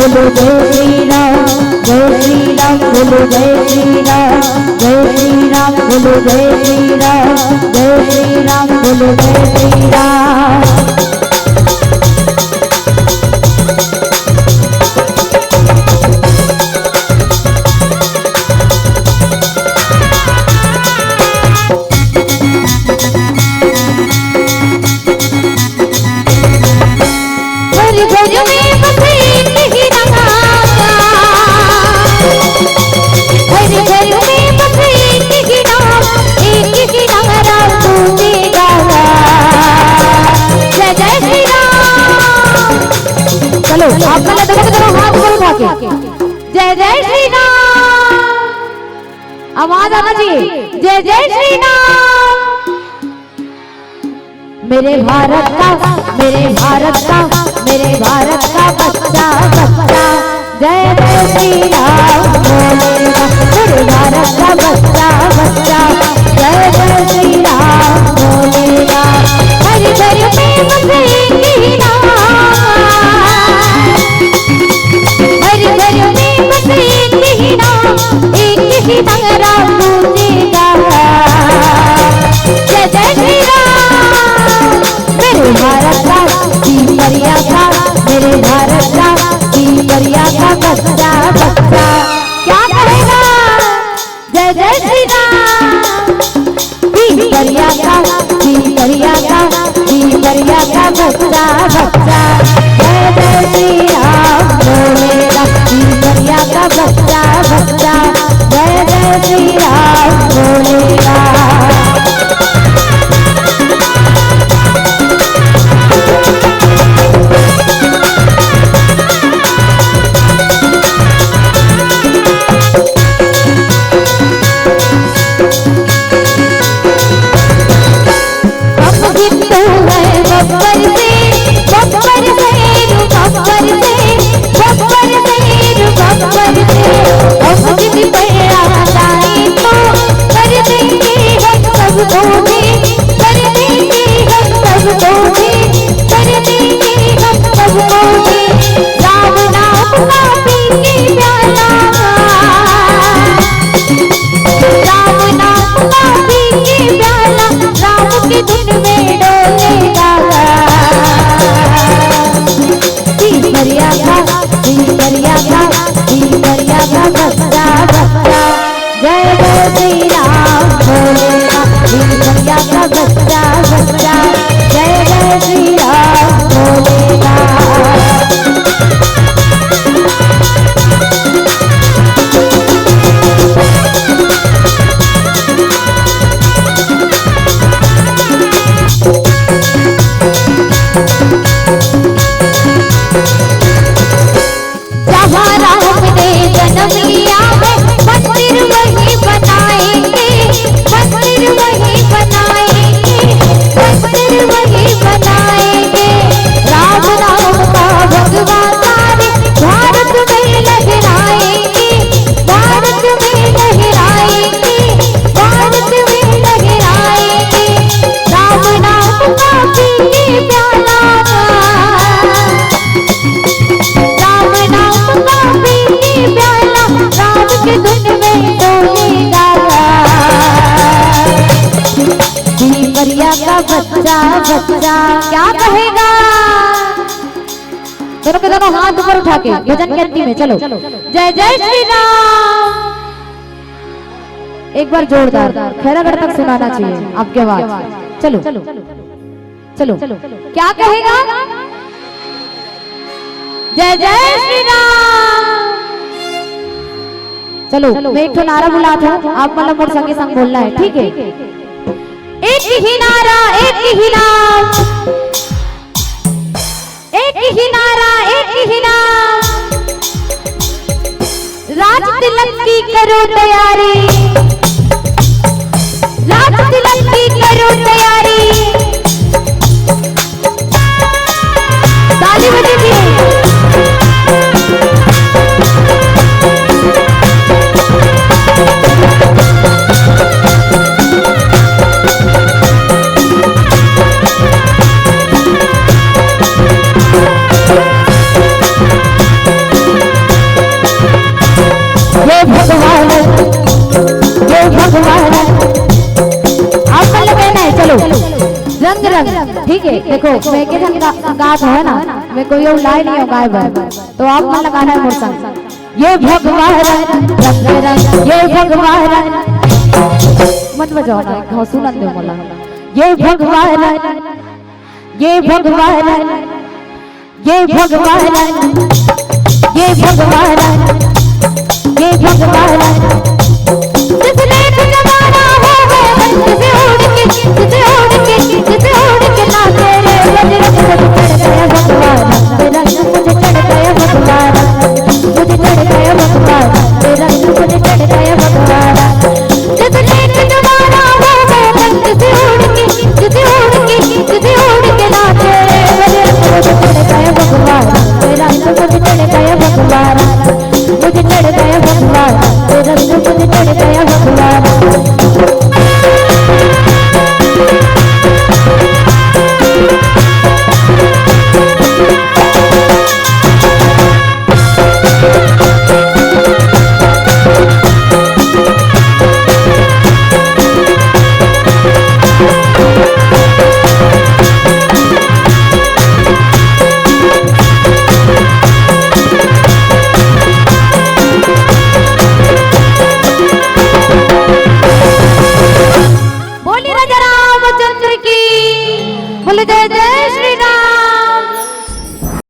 बोलो जय श्री राम, जय श्री राम बोलो जय श्री राम, जय श्री राम बोलो जय श्री राम, जय श्री राम बोलो जय श्री राम। आप पहले देखो हाथ ऊपर उठा के जय जय श्री राम, आवाज आना चाहिए जय जय श्री राम। मेरे भारत का, मेरे भारत का, मेरे भारत का बच्चा बच्चा जय जय श्री राम बोलेगा। मेरे भारत का बच्चा बच्चा जय जय श्री राम बोलेगा। हर घर में बसे ही राम, हर घर में बसे ही राम, एक ही नाम गूंजेगा जय जय श्री राम। मेरे भारत का पीपरिया का, मेरे भारत का पीपरिया का बच्चा बच्चा क्या कहेगा जय जय श्री राम। पीपरिया का, पीपरिया का, पीपरिया का बच्चा बच्चा जय जय श्री राम बोलेगा। पीपरिया का बच्चा बच्चा जय जय श्री राम बोलेगा। बच्चा बच्चा क्या कहेगा। दोनों के दोनों हाथ ऊपर उठा के भजन कीर्ति में चलो जय जय श्री राम। एक बार जोरदार खैरागढ़ तक सुनाना चाहिए आपके आवाज। चलो चलो क्या कहेगा जय जय श्री राम। चलो मैं एक नारा बुलाता हूँ, आप मतलब मोर संगे संग बोलना है, ठीक है। एक ही नारा, एक ही नाम, एक ही नारा, एक ही नाम। राज तिलक की करो तैयारी, राज तिलक की करो तैयारी। ताली बजीए। चलो रंग रंग ठीक है। देखो मैं के संग गात है ना, मैं कोई और लाइन नहीं हो गाय बाय, तो आप मन लगाना है मोर संग। ये भगवान रंग रंग, ये भगवान मत बजाओ ना, घाव सुनन दे मोला। ये भगवान, ये भगवान, ये भगवान, ये भगवान, ये भगवान, जिसने जमाना हो गए जिसे उड़ के, जिसे उड़ के, जिसे उड़ के ना तेरे रंग मुझे चढ़ गया भगवान, रंग मुझे चढ़ गया भगवान, मुझे चढ़ गया भगवान, रंग मुझे चढ़ गया भगवान, जिसने जमाना हो गए जिसे उड़ के, जिसे उड़ के, जिसे उड़ के ना तेरे रंग मुझे चढ़ गया भगवान, रंग मुझे चढ़ गया भगवान, मुझे चढ़ गया भगवान, रंग मुझे चढ़ गया भगवान।